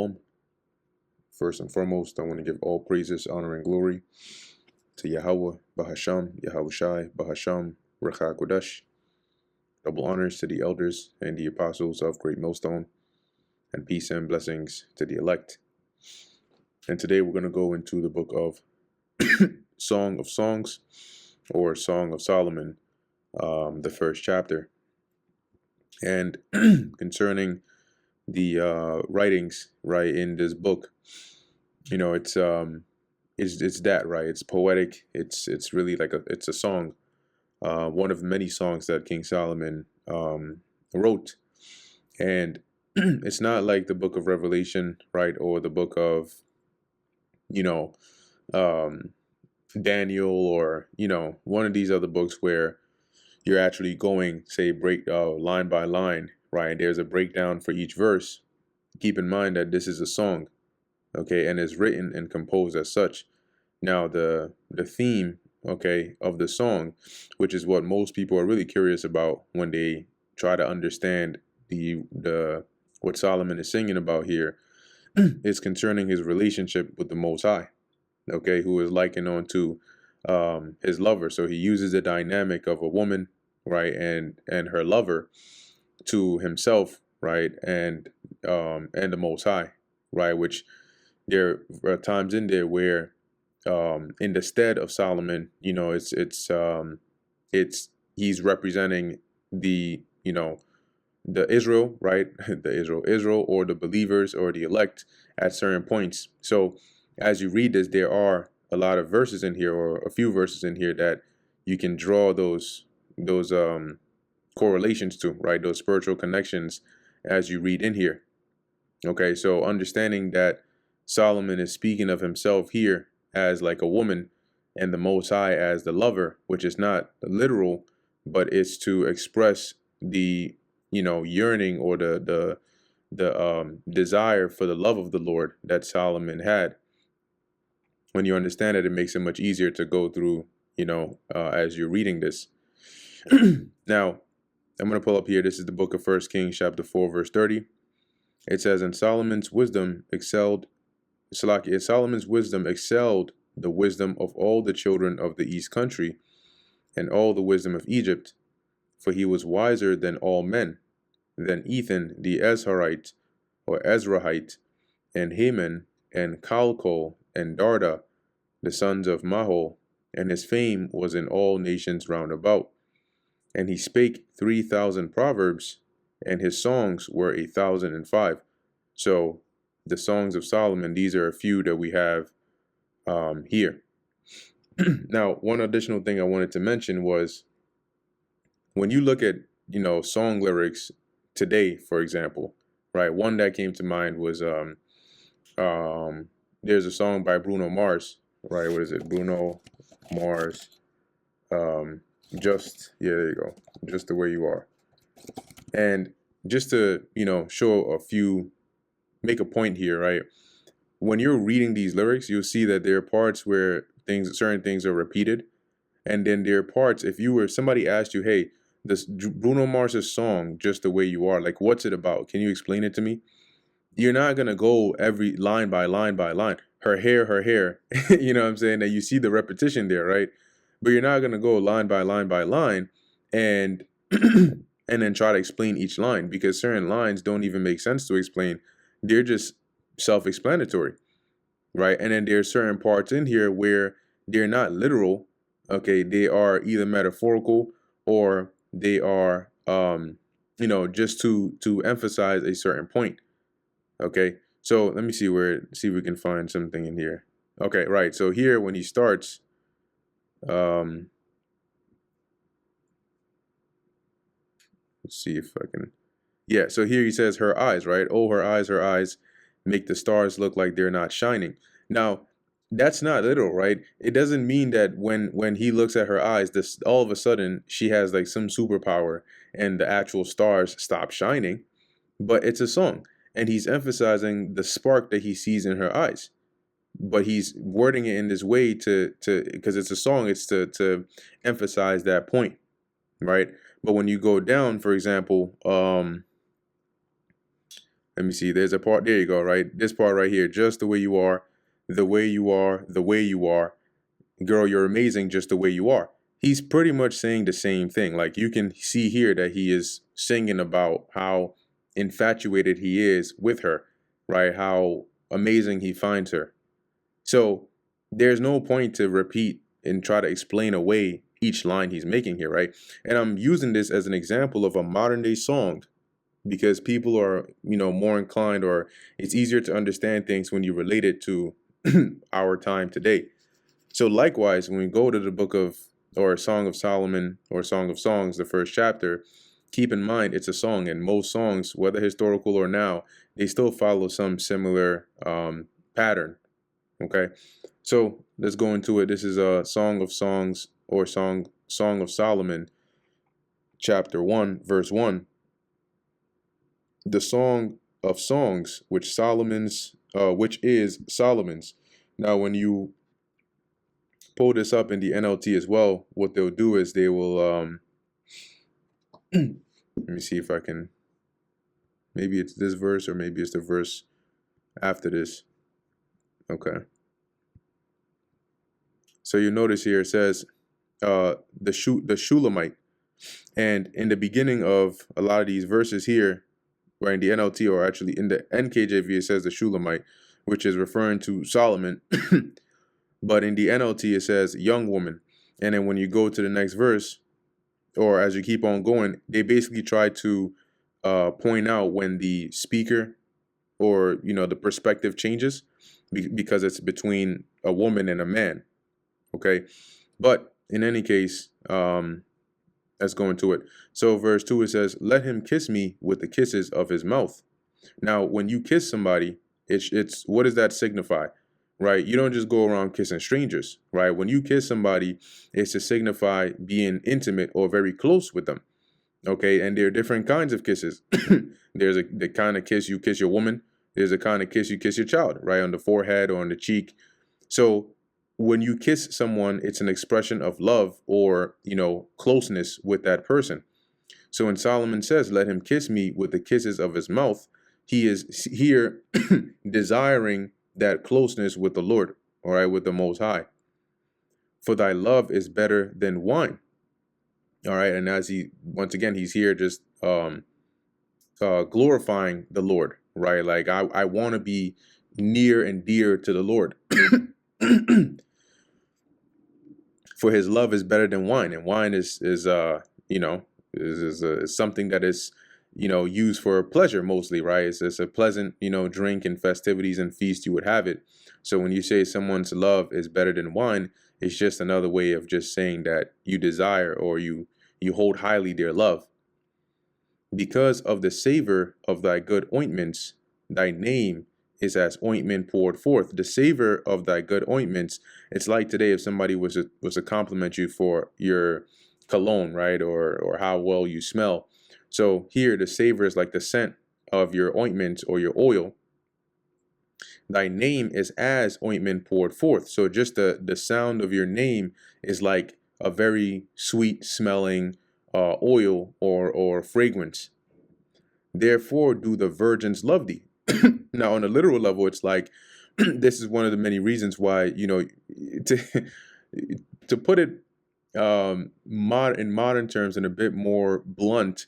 Shalom. First and foremost, I want to give all praises, honor, and glory to Yahweh, Bahasham, Yahweh Shai, Bahasham, Recha Kodesh. Double honors to the elders and the apostles of Great Millstone, and peace and blessings to the elect. And today we're going to go into the book of Song of Songs, or Song of Solomon, the first chapter. And concerning the writings, right, in this book, you know, it's that, right? It's poetic. It's really like it's a song, one of many songs that King Solomon wrote, and it's not like the book of Revelation, right, or the book of, you know, Daniel, or one of these other books where you're actually going, say, break line by line, right? There's a breakdown for each verse. Keep in mind that this is a song, okay, and is written and composed as such. Now, the theme, okay, of the song, which is what most people are really curious about when they try to understand the what Solomon is singing about here, is concerning his relationship with the Most High, okay, who is likened on to his lover. So he uses the dynamic of a woman, right, and her lover to himself, right, and the Most High, right, which there are times in there where in the stead of Solomon, it's he's representing the the Israel, right, the Israel, or the believers or the elect at certain points. So as you read this, there are a lot of verses in here, or a few verses in here, that you can draw those correlations to, right, those spiritual connections as you read in here. Okay, so understanding that Solomon is speaking of himself here as like a woman, and the Most High as the lover, which is not literal, but it's to express the yearning, or the desire for the love of the Lord that Solomon had. When you understand it, it makes it much easier to go through, as you're reading this. Now, I'm going to pull up here. This is the book of 1 Kings, chapter 4, verse 30. It says, "And Solomon's wisdom excelled the wisdom of all the children of the east country, and all the wisdom of Egypt, for he was wiser than all men, than Ethan the Ezrahite, and Haman, and Calcol, and Darda, the sons of Mahol, and his fame was in all nations round about. And he spake 3,000 proverbs, and his songs were 1,005. So the songs of Solomon, these are a few that we have here. Now, one additional thing I wanted to mention was, when you look at, song lyrics today, for example, right? One that came to mind was there's a song by Bruno Mars, right? What is it? Bruno Mars. There you go. Just the Way You Are. And just to, make a point here, right? When you're reading these lyrics, you'll see that there are parts where certain things are repeated. And then there are parts, if somebody asked you, hey, this Bruno Mars's song, Just the Way You Are, like, what's it about? Can you explain it to me? You're not going to go every line by line by line. Her hair, you know what I'm saying? That you see the repetition there, right? But you're not going to go line by line by line and and then try to explain each line, because certain lines don't even make sense to explain. They're just self-explanatory, right? And then there's certain parts in here where they're not literal, okay? They are either metaphorical, or they are, just to emphasize a certain point, okay? So let me see if we can find something in here. Okay, right. So here, when he starts, let's see if I can. Yeah, so here he says, her eyes, right? Oh, her eyes make the stars look like they're not shining. Now, that's not literal, right? It doesn't mean that when he looks at her eyes, this all of a sudden she has like some superpower and the actual stars stop shining. But it's a song, and he's emphasizing the spark that he sees in her eyes. But he's wording it in this way to because it's a song, it's to emphasize that point, right? But when you go down, for example, Let me see. There's a part. There you go. Right. This part right here. Just the way you are, the way you are, the way you are. Girl, you're amazing just the way you are. He's pretty much saying the same thing. Like you can see here that he is singing about how infatuated he is with her, right? How amazing he finds her. So there's no point to repeat and try to explain away each line he's making here, right? And I'm using this as an example of a modern day song because people are, more inclined, or it's easier to understand things when you relate it to our time today. So likewise, when we go to the book of, or Song of Solomon or Song of Songs, the first chapter, keep in mind it's a song, and most songs, whether historical or now, they still follow some similar pattern. Okay, so let's go into it. This is a Song of Songs, or Song of Solomon, chapter 1, verse 1. The Song of Songs, which is Solomon's. Now, when you pull this up in the NLT as well, what they'll do is they will let me see if I can, maybe it's this verse or maybe it's the verse after this. Okay, so you notice here it says the Shulamite, and in the beginning of a lot of these verses here, right, in the NLT, or actually in the NKJV, it says the Shulamite, which is referring to Solomon. But in the NLT, it says young woman. And then when you go to the next verse, or as you keep on going, they basically try to point out when the speaker, or, the perspective changes, because it's between a woman and a man. Okay. But in any case, let's go into it. So verse 2, it says, let him kiss me with the kisses of his mouth. Now, when you kiss somebody, it's what does that signify? Right? You don't just go around kissing strangers, right? When you kiss somebody, it's to signify being intimate or very close with them. Okay, and there are different kinds of kisses. There's the kind of kiss you kiss your woman. There's a kind of kiss you kiss your child, right? On the forehead or on the cheek. So when you kiss someone, it's an expression of love, or, closeness with that person. So when Solomon says, let him kiss me with the kisses of his mouth, he is here desiring that closeness with the Lord, all right, with the Most High. For thy love is better than wine. All right, and as once again, he's here just glorifying the Lord, right? Like I want to be near and dear to the Lord. For his love is better than wine, and wine is something that is used for pleasure mostly, right? It's a pleasant, drink and festivities and feast you would have it. So when you say someone's love is better than wine, it's just another way of just saying that you desire, or you hold highly their love. Because of the savor of thy good ointments, thy name is as ointment poured forth. The savor of thy good ointments, it's like today if somebody was to compliment you for your cologne, right? Or how well you smell. So here the savor is like the scent of your ointment or your oil. Thy name is as ointment poured forth. So just the sound of your name is like a very sweet smelling oil or fragrance. Therefore do the virgins love thee. Now on a literal level, it's like this is one of the many reasons why, to put it in modern terms and a bit more blunt,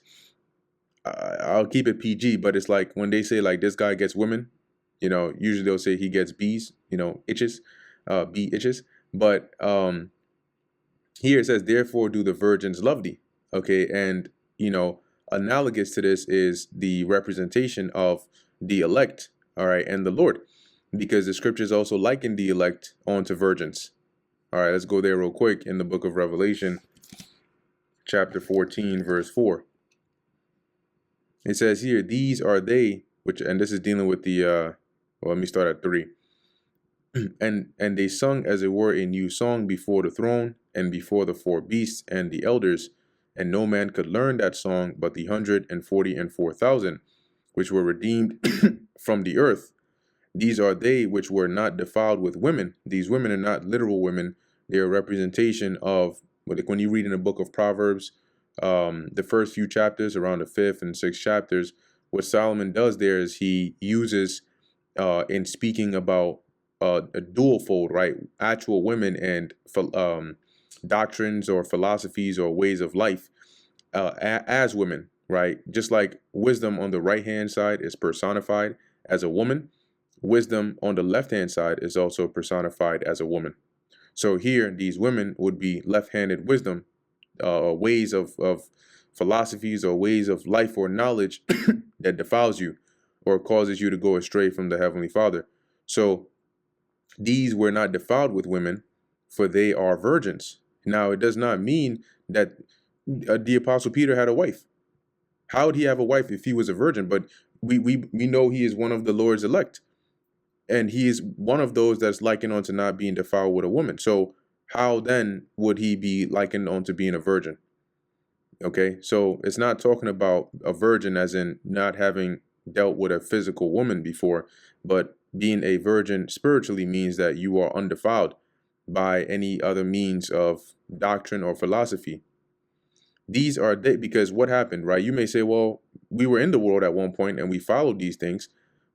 I'll keep it PG, but it's like when they say like this guy gets women, usually they'll say he gets bees, itches, bee itches. But here it says, therefore do the virgins love thee. Okay, and analogous to this is the representation of the elect, all right, and the Lord, because the scriptures also liken the elect onto virgins. All right, let's go there real quick in the book of Revelation, chapter 14, verse 4. It says here, these are they, and this is dealing with the, let me start at 3. and they sung as it were a new song before the throne and before the 4 beasts and the elders, and no man could learn that song but the 144,000, which were redeemed from the earth. These are they which were not defiled with women. These women are not literal women. They are a representation of, when you read in the book of Proverbs, the first few chapters, around the 5th and 6th chapters, what Solomon does there is he uses in speaking about a dual fold, right? Actual women and doctrines or philosophies or ways of life as women, right? Just like wisdom on the right hand side is personified as a woman, wisdom on the left hand side is also personified as a woman. So here, these women would be left-handed wisdom, ways of philosophies or ways of life or knowledge that defiles you or causes you to go astray from the Heavenly Father. So these were not defiled with women, for they are virgins. Now, it does not mean that the Apostle Peter had a wife. How would he have a wife if he was a virgin? But we know he is one of the Lord's elect. And he is one of those that's likened on to not being defiled with a woman. So how then would he be likened on to being a virgin? Okay, so it's not talking about a virgin as in not having dealt with a physical woman before, but being a virgin spiritually means that you are undefiled by any other means of doctrine or philosophy. These are because what happened, right? You may say, well, we were in the world at one point and we followed these things,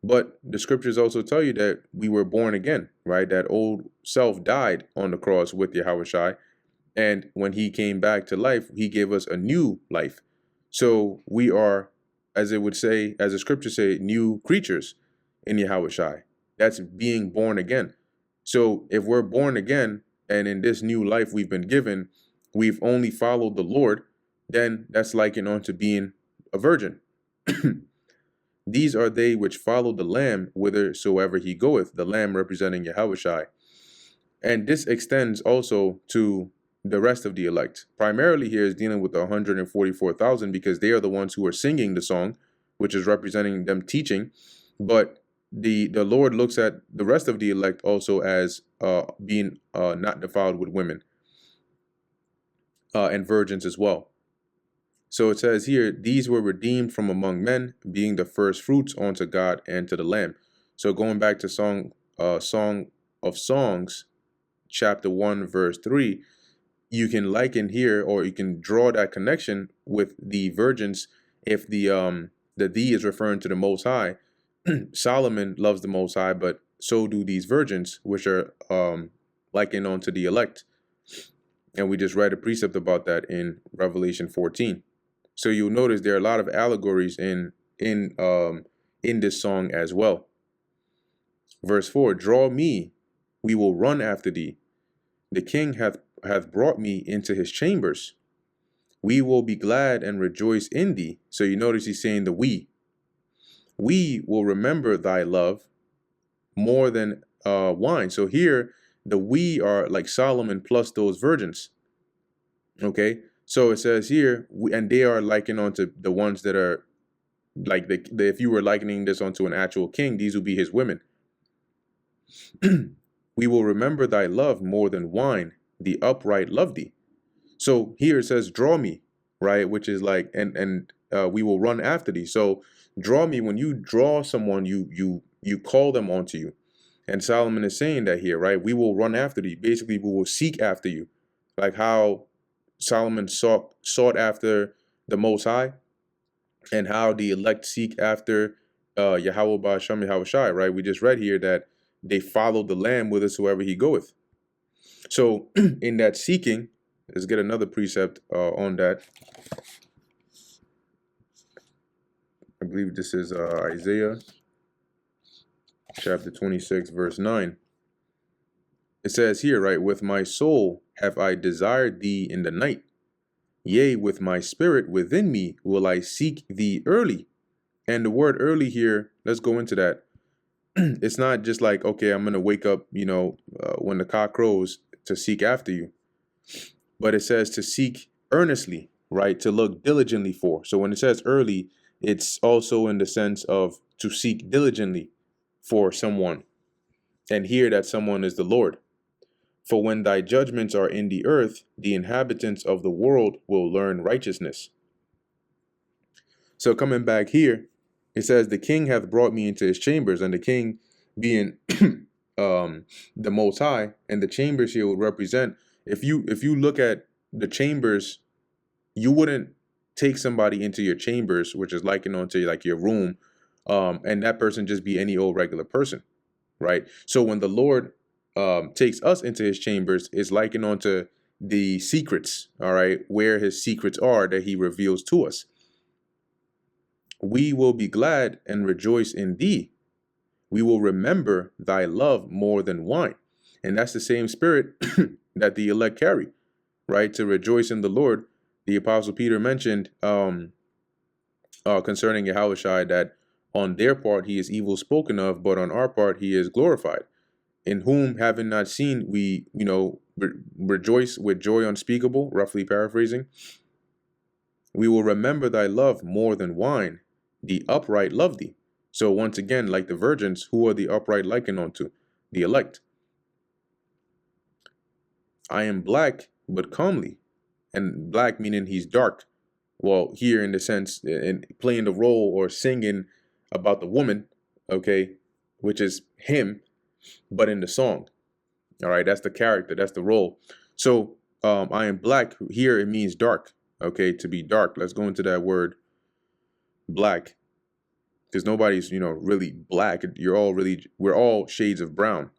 but the scriptures also tell you that we were born again, right? That old self died on the cross with Yahushua. And when he came back to life, he gave us a new life. So we are, as it would say, as the scriptures say, new creatures in Yahushua. That's being born again. So if we're born again and in this new life we've been given, we've only followed the Lord, then that's likened on to being a virgin. These are they which follow the Lamb whithersoever he goeth, the Lamb representing Yahushua. And this extends also to the rest of the elect. Primarily here is dealing with the 144,000 because they are the ones who are singing the song, which is representing them teaching. But the Lord looks at the rest of the elect also as being not defiled with women and virgins as well. So it says here, these were redeemed from among men, being the first fruits unto God and to the Lamb. So going back to Song of Songs, chapter 1, verse 3, you can liken here, or you can draw that connection with the virgins. If the thee is referring to the Most High, Solomon loves the Most High, but so do these virgins, which are likened onto the elect. And we just read a precept about that in Revelation 14. So you'll notice there are a lot of allegories in this song as well. Verse 4, draw me, we will run after thee. The king hath brought me into his chambers. We will be glad and rejoice in thee. So you notice he's saying the we. We will remember thy love more than wine. So here, the we are like Solomon plus those virgins. Okay, so it says here, and they are likened onto the ones that are like if you were likening this onto an actual king, these will be his women. We will remember thy love more than wine, the upright love thee. So here it says, draw me, right? Which is like, and we will run after thee. So draw me, when you draw someone, you call them onto you. And Solomon is saying that here, right? We will run after thee. Basically, we will seek after you. Like how Solomon sought after the Most High, and how the elect seek after Yahweh Ba'ashem Yahushai, right? We just read here that they follow the Lamb whithersoever he goeth. So in that seeking, let's get another precept on that. I believe this is Isaiah chapter 26, verse 9. It says here, right, with my soul have I desired thee in the night. Yea, with my spirit within me will I seek thee early. And the word early here, let's go into that. It's not just like, okay, I'm going to wake up, when the cock crows to seek after you. But it says to seek earnestly, right? To look diligently for. So when it says early, it's also in the sense of to seek diligently for someone. And here that someone is the Lord. For when thy judgments are in the earth, the inhabitants of the world will learn righteousness. So coming back here, it says, the king hath brought me into his chambers, and the king being the Most High, and the chambers here would represent, if you look at the chambers, you wouldn't take somebody into your chambers, which is likened onto like your room, and that person just be any old regular person, right? So when the Lord takes us into his chambers, is likened onto the secrets, all right, where his secrets are that he reveals to us. We will be glad and rejoice in thee. We will remember thy love more than wine. And that's the same spirit that the elect carry, right? To rejoice in the Lord. The Apostle Peter mentioned concerning Yahushua that on their part he is evil spoken of, but on our part he is glorified. In whom, having not seen, we, rejoice with joy unspeakable, roughly paraphrasing. We will remember thy love more than wine. The upright love thee. So once again, like the virgins, who are the upright likened unto? The elect. I am black, but comely. And black meaning he's dark. Well, here in the sense, in playing the role or singing about the woman, okay, which is him, but in the song. All right, that's the character, that's the role. So I am black. Here it means dark. Okay, to be dark. Let's go into that word black. Because nobody's, really black. We're all shades of brown.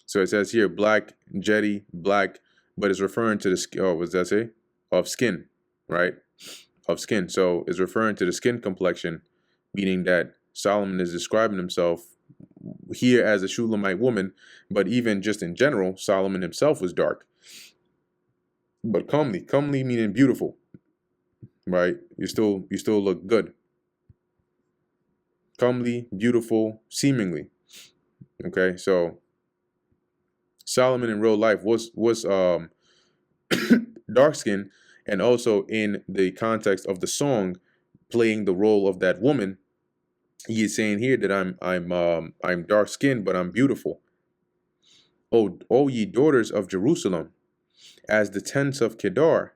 So it says here black, jetty, black, but it's referring to the, what does that say? Of skin, right? Of skin. So it's referring to the skin complexion, meaning that Solomon is describing himself here as a Shulamite woman, but even just in general, Solomon himself was dark. But comely meaning beautiful, right? You still look good. Comely, beautiful, seemingly. Okay, so Solomon in real life was dark skinned, and also in the context of the song, playing the role of that woman. He is saying here that I'm dark skinned, but I'm beautiful. O ye daughters of Jerusalem, as the tents of Kedar,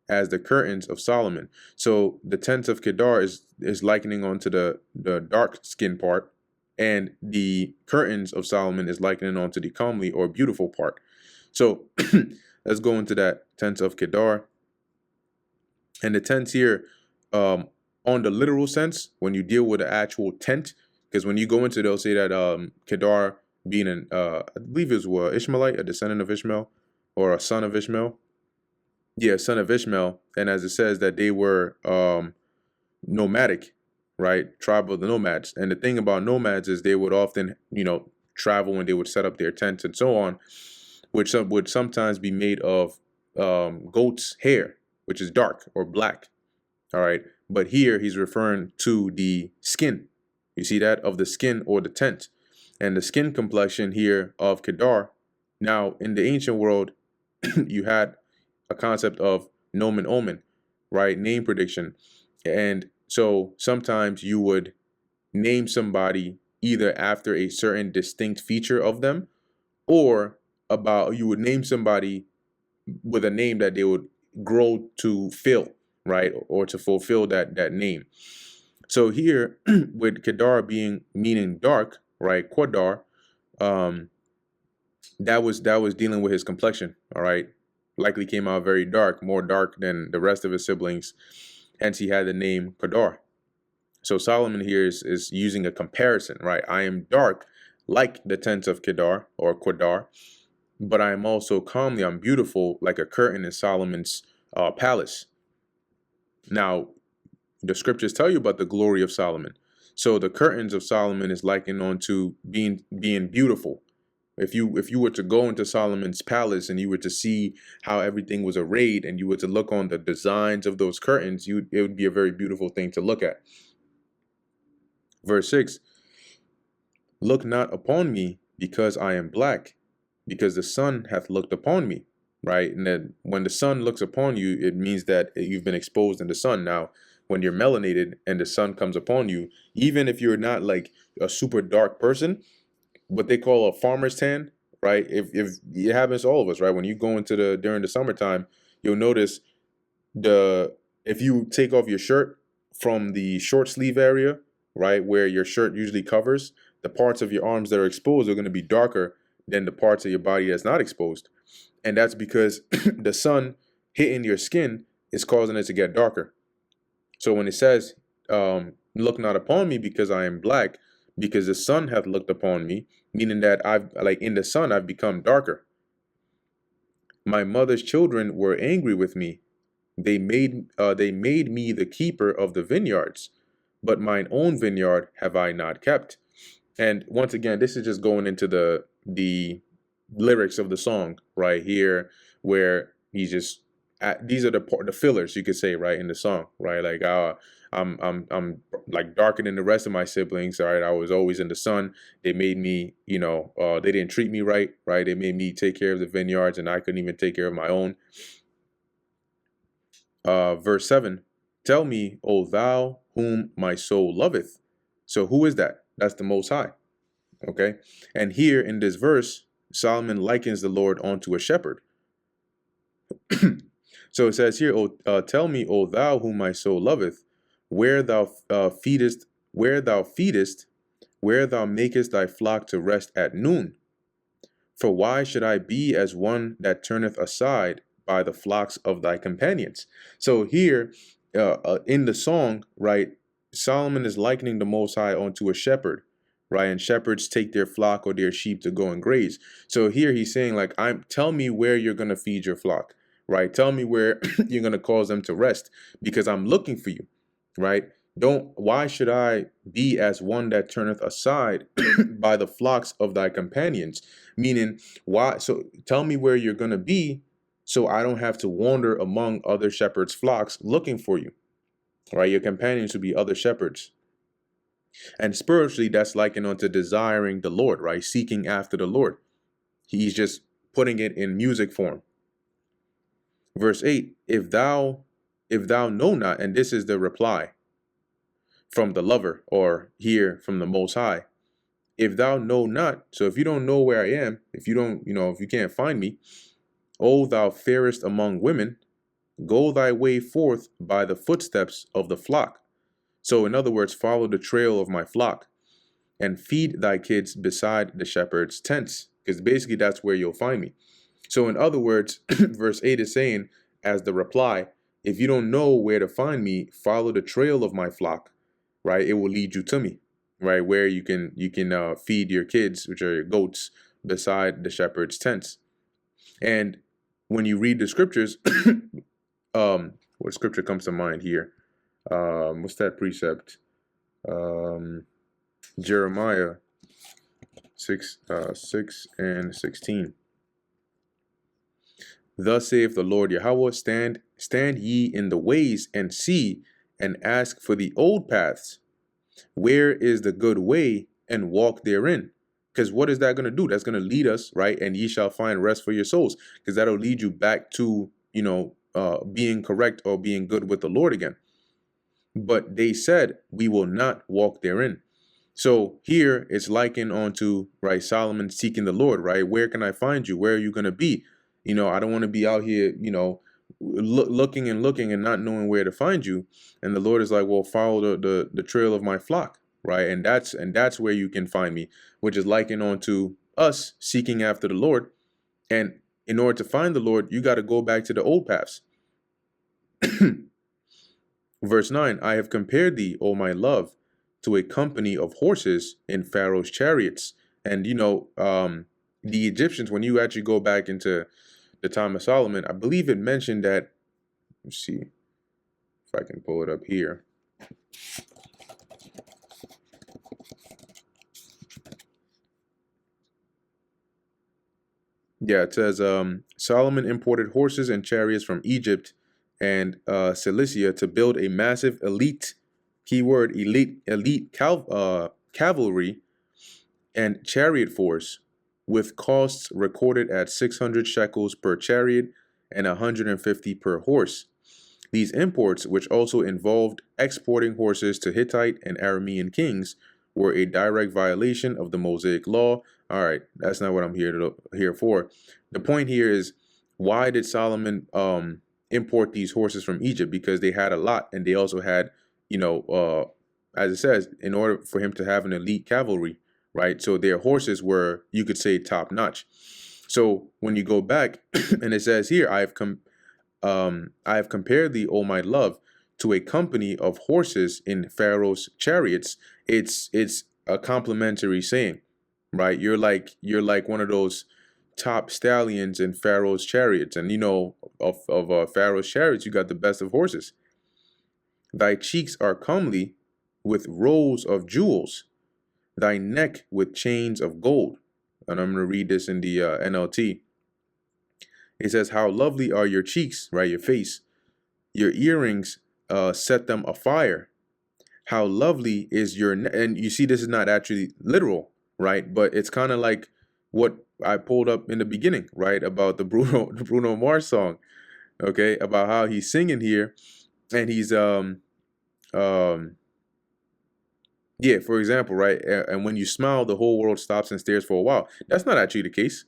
as the curtains of Solomon. So the tents of Kedar is likening onto the dark skin part, and the curtains of Solomon is likening onto the comely or beautiful part. So let's go into that tents of Kedar. And the tents here, on the literal sense, when you deal with the actual tent, because when you go into, they'll say that Kedar being I believe it was Ishmaelite, a descendant of Ishmael, or a son of Ishmael. Yeah, son of Ishmael. And as it says that they were nomadic, right? Tribe of the nomads. And the thing about nomads is they would often, travel and they would set up their tents and so on, which would sometimes be made of goat's hair, which is dark or black. All right. But here he's referring to the skin. You see that? Of the skin or the tent. And the skin complexion here of Kedar. Now, in the ancient world, you had a concept of nomen omen, right? Name prediction. And so sometimes you would name somebody either after a certain distinct feature of them, or you would name somebody with a name that they would grow to fill, right? Or to fulfill that name. So here with Kedar meaning dark, right? Quadar, that was dealing with his complexion, all right? Likely came out very dark, more dark than the rest of his siblings. Hence he had the name Kedar. So Solomon here is using a comparison, right? I am dark like the tents of Kedar or Quadar, but I am also comely, I'm beautiful like a curtain in Solomon's palace. Now, the scriptures tell you about the glory of Solomon. So the curtains of Solomon is likened on to being beautiful. If you were to go into Solomon's palace and you were to see how everything was arrayed, and you were to look on the designs of those curtains, it would be a very beautiful thing to look at. Verse 6, look not upon me because I am black, because the sun hath looked upon me, right? And then when the sun looks upon you, it means that you've been exposed in the sun. Now, when you're melanated and the sun comes upon you, even if you're not like a super dark person, what they call a farmer's tan, right? If it happens to all of us, right? When you go into during the summertime, you'll notice if you take off your shirt from the short sleeve area, right, where your shirt usually covers, the parts of your arms that are exposed are going to be darker than the parts of your body that's not exposed. And that's because the sun hitting your skin it's causing it to get darker. So when it says, look not upon me because I am black, because the sun hath looked upon me, meaning that I've, like, in the sun, I've become darker. My mother's children were angry with me. They made me the keeper of the vineyards, but mine own vineyard have I not kept. And once again, this is just going into the lyrics of the song right here, where he's just these are the fillers, you could say, right, in the song, right? Like, I'm like darker than the rest of my siblings. All right, I was always in the sun. They made me, they didn't treat me right, right? They made me take care of the vineyards, and I couldn't even take care of my own. Verse 7, tell me, O thou whom my soul loveth. So who is that? That's the Most High. Okay. And here in this verse, Solomon likens the Lord unto a shepherd. So it says here, tell me, O thou whom my soul loveth, where thou feedest, where thou makest thy flock to rest at noon. For why should I be as one that turneth aside by the flocks of thy companions? So here, in the song, right, Solomon is likening the Most High unto a shepherd, right? And shepherds take their flock or their sheep to go and graze. So here he's saying, like, tell me where you're gonna feed your flock, right? Tell me where you're gonna cause them to rest, because I'm looking for you, right? Why should I be as one that turneth aside by the flocks of thy companions? Meaning, why? So tell me where you're going to be, so I don't have to wander among other shepherds' flocks looking for you, right? Your companions would be other shepherds. And spiritually, that's likened unto desiring the Lord, right? Seeking after the Lord. He's just putting it in music form. Verse 8, if thou know not, and this is the reply from the lover, or here from the Most High. If thou know not, so if you don't know where I am, if you don't, if you can't find me, O thou fairest among women, go thy way forth by the footsteps of the flock. So in other words, follow the trail of my flock and feed thy kids beside the shepherd's tents, because basically that's where you'll find me. So in other words, verse 8 is saying, as the reply, if you don't know where to find me, follow the trail of my flock, right? It will lead you to me, right? Where you can feed your kids, which are your goats, beside the shepherd's tents. And when you read the scriptures, what scripture comes to mind here? What's that precept? Jeremiah 6 and 16. Thus saith the Lord Yahweh, stand ye in the ways and see, and ask for the old paths. Where is the good way, and walk therein? Because what is that going to do? That's going to lead us, right? And ye shall find rest for your souls, because that'll lead you back to, being correct or being good with the Lord again. But they said, we will not walk therein. So here it's likened onto, right, Solomon seeking the Lord, right? Where can I find you? Where are you going to be? I don't want to be out here, looking and not knowing where to find you. And the Lord is like, well, follow the trail of my flock, right? And that's where you can find me, which is likened onto us seeking after the Lord. And in order to find the Lord, you got to go back to the old paths. Verse 9, I have compared thee, O my love, to a company of horses in Pharaoh's chariots. And, the Egyptians, when you actually go back into the time of Solomon, I believe it mentioned that, let's see if I can pull it up here. Yeah, it says Solomon imported horses and chariots from Egypt and Cilicia to build a massive elite, keyword elite cavalry and chariot force, with costs recorded at 600 shekels per chariot and 150 per horse. These imports, which also involved exporting horses to Hittite and Aramean kings, were a direct violation of the Mosaic law. All right, that's not what I'm here for. The point here is, why did Solomon import these horses from Egypt? Because they had a lot, and they also had, as it says, in order for him to have an elite cavalry, right? So their horses were, you could say, top notch. So when you go back and it says here, I have compared thee, O my love, to a company of horses in Pharaoh's chariots. It's a complimentary saying, right? You're like one of those top stallions in Pharaoh's chariots, and of Pharaoh's chariots, you got the best of horses. Thy cheeks are comely with rows of jewels, thy neck with chains of gold. And I'm going to read this in the NLT. It says, how lovely are your cheeks, right? Your face. Your earrings set them afire. How lovely is your and you see this is not actually literal, right? But it's kind of like what I pulled up in the beginning, right? About the Bruno Mars song, okay? About how he's singing here, and he's yeah, for example, right? And when you smile, the whole world stops and stares for a while. That's not actually the case,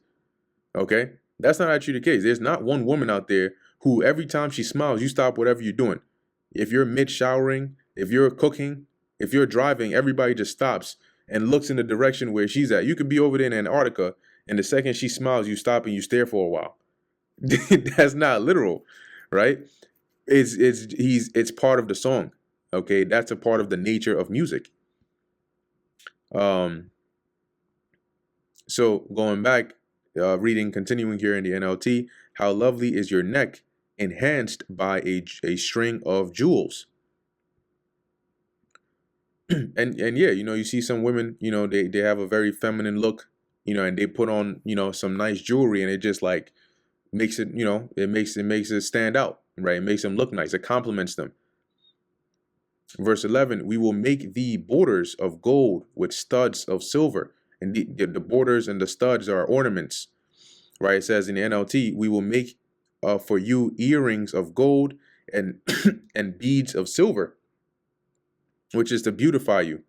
okay? That's not actually the case. There's not one woman out there who every time she smiles, you stop whatever you're doing. If you're mid showering, if you're cooking, if you're driving, everybody just stops and looks in the direction where she's at. You could be over there in Antarctica, and the second she smiles, you stop and you stare for a while. That's not literal, right? It's part of the song. Okay, that's a part of the nature of music. So going back, continuing here in the NLT, how lovely is your neck, enhanced by a string of jewels. and yeah, you see some women, they have a very feminine look, and they put on, some nice jewelry, and it just like makes it, it makes it stand out, right? It makes them look nice. It compliments them. Verse 11, we will make thee borders of gold with studs of silver. And the borders and the studs are ornaments, right? It says in the NLT, we will make for you earrings of gold and and beads of silver, which is to beautify you.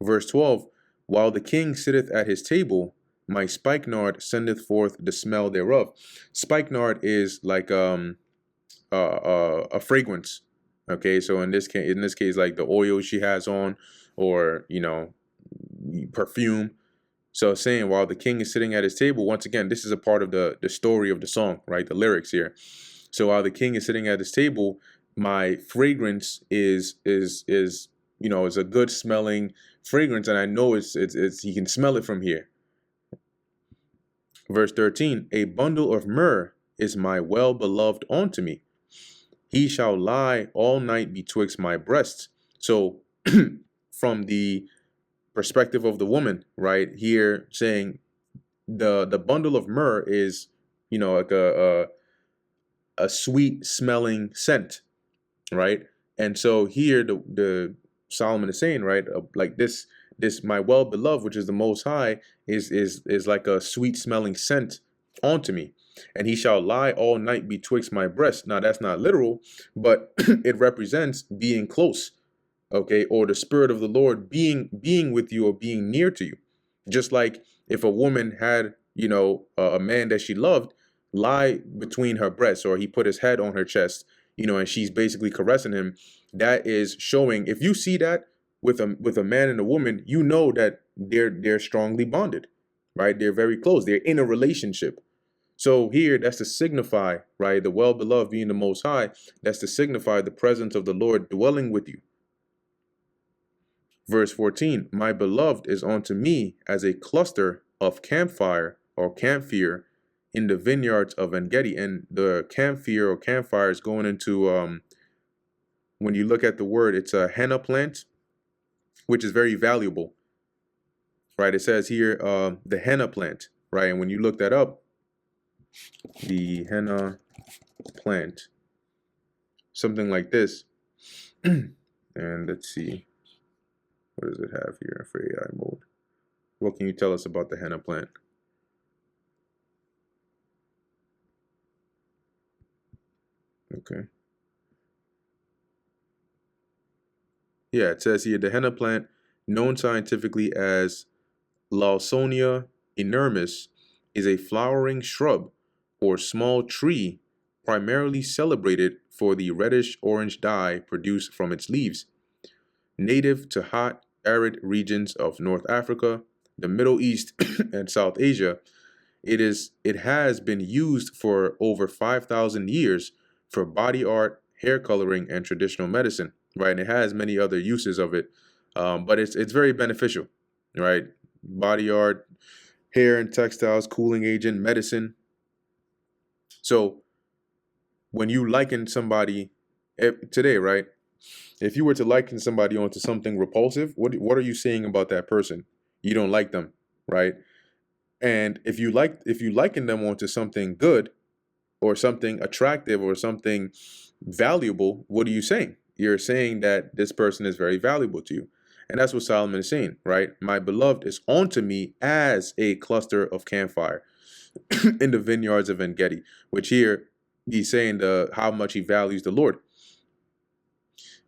Verse 12, while the king sitteth at his table, my spikenard sendeth forth the smell thereof. Spikenard is like a fragrance. Okay, so in this case, like the oil she has on, or perfume. So saying while the king is sitting at his table, once again, this is a part of the story of the song, right? The lyrics here. So while the king is sitting at his table, my fragrance is a good smelling fragrance, and I know it's he can smell it from here. Verse 13, a bundle of myrrh is my well beloved unto me. He shall lie all night betwixt my breasts. So from the perspective of the woman, right here, saying the bundle of myrrh is, like a sweet smelling scent, right? And so here the Solomon is saying, right, like this my well beloved, which is the Most High, is like a sweet smelling scent onto me, and he shall lie all night betwixt my breasts. Now that's not literal, but it represents being close, okay, or the Spirit of the Lord being with you or being near to you. Just like if a woman had, a man that she loved lie between her breasts, or he put his head on her chest, and she's basically caressing him, that is showing, if you see that with a man and a woman, you know that they're strongly bonded, right? They're very close. They're in a relationship. So here, that's to signify, right, the well-beloved being the Most High, that's to signify the presence of the Lord dwelling with you. Verse 14, my beloved is unto me as a cluster of campfire or camphire in the vineyards of En-gedi. And the camphire or campfire is going into, when you look at the word, it's a henna plant, which is very valuable, right? It says here, the henna plant, right? And when you look that up, the henna plant, something like this. And let's see, what does it have here for AI mode? What can you tell us about the henna plant? Okay. Yeah, it says here, the henna plant, known scientifically as Lawsonia inermis, is a flowering shrub or small tree primarily celebrated for the reddish-orange dye produced from its leaves. Native to hot, arid regions of North Africa, the Middle East, and South Asia, it has been used for over 5,000 years for body art, hair coloring, and traditional medicine, right? And it has many other uses of it, but it's very beneficial, right? Body art, hair and textiles, cooling agent, medicine. So when you liken somebody today, right? If you were to liken somebody onto something repulsive, what are you saying about that person? You don't like them, right? And if you liken them onto something good or something attractive or something valuable, what are you saying? You're saying that this person is very valuable to you. And that's what Solomon is saying, right? My beloved is unto me as a cluster of campfire in the vineyards of En-gedi, which here he's saying how much he values the Lord.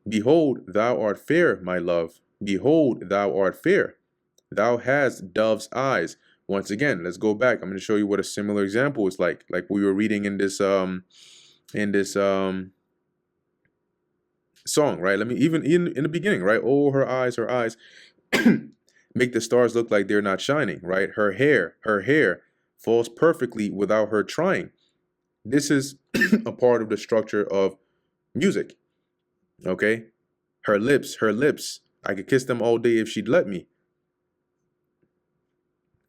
Behold, thou art fair, my love. Behold, thou art fair. Thou hast dove's eyes. Once again, let's go back. I'm going to show you what a similar example is like we were reading in this song, right? Let me even in the beginning, right? Oh, her eyes make the stars look like they're not shining, right? Her hair falls perfectly without her trying. This is a part of the structure of music. Okay? Her lips, I could kiss them all day if she'd let me.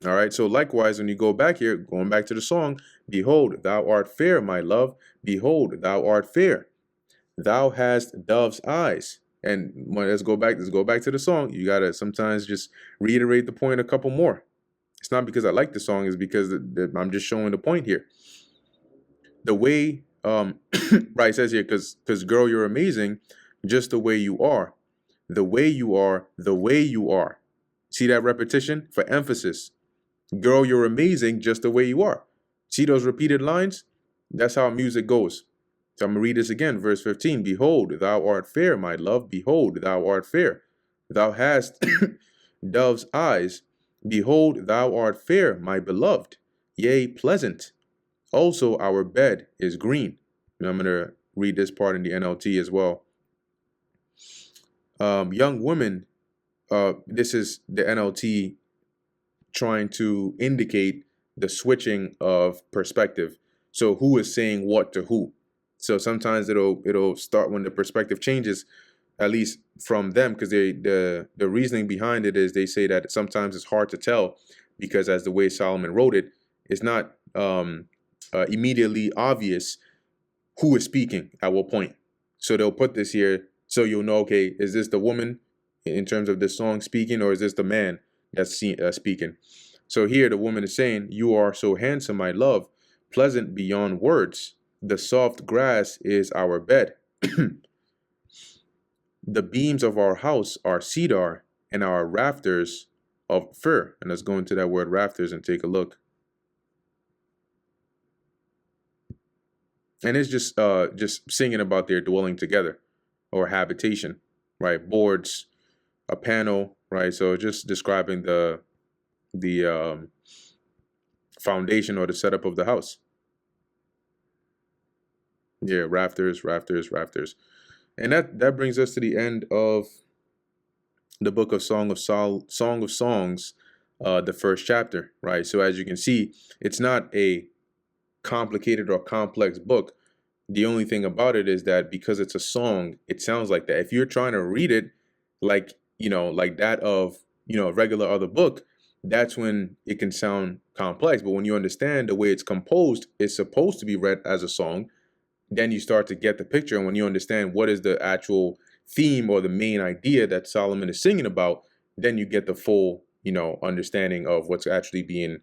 All right, so likewise, when you go back here, going back to the song, behold, thou art fair, my love. Behold, thou art fair. Thou hast dove's eyes. And let's go back to the song. You gotta sometimes just reiterate the point a couple more. It's not because I like the song, it's because I'm just showing the point here. The way, right, it says here, because girl, you're amazing, just the way you are. The way you are, the way you are. See that repetition for emphasis. Girl, you're amazing just the way you are. See those repeated lines? That's how music goes. So I'm going to read this again, verse 15. Behold, thou art fair, my love. Behold, thou art fair. Thou hast dove's eyes. Behold, thou art fair, my beloved. Yea, pleasant. Also, our bed is green. And I'm going to read this part in the NLT as well. Young women, this is the NLT trying to indicate the switching of perspective. So who is saying what to who? So sometimes it'll start when the perspective changes, at least from them, because the reasoning behind it is they say that sometimes it's hard to tell because as the way Solomon wrote it, it's not immediately obvious who is speaking at what point. So they'll put this here so you'll know, okay, is this the woman in terms of this song speaking, or is this the man that's speaking? So here the woman is saying, you are so handsome, my love, pleasant beyond words. The soft grass is our bed. The beams of our house are cedar, and our rafters of fir. And let's go into that word rafters and take a look. And it's just singing about their dwelling together or habitation, right? Boards, a panel, right? So just describing the foundation or the setup of the house. Yeah, rafters. And that brings us to the end of the book of Song of Songs, the first chapter, right? So as you can see, it's not a complicated or complex book. The only thing about it is that because it's a song, it sounds like that. If you're trying to read it like that of a regular other book, that's when it can sound complex. But when you understand the way it's composed, it's supposed to be read as a song, then you start to get the picture. And when you understand what is the actual theme or the main idea that Solomon is singing about, then you get the full, understanding of what's actually being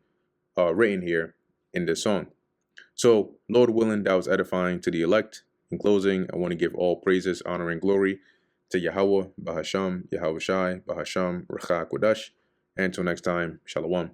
written here in this song. So, Lord willing, that was edifying to the elect. In closing, I want to give all praises, honor, and glory to Yahweh, Bahasham, Yahweh Shai, Bahasham, Rachak Kodash. And until next time, Shalom.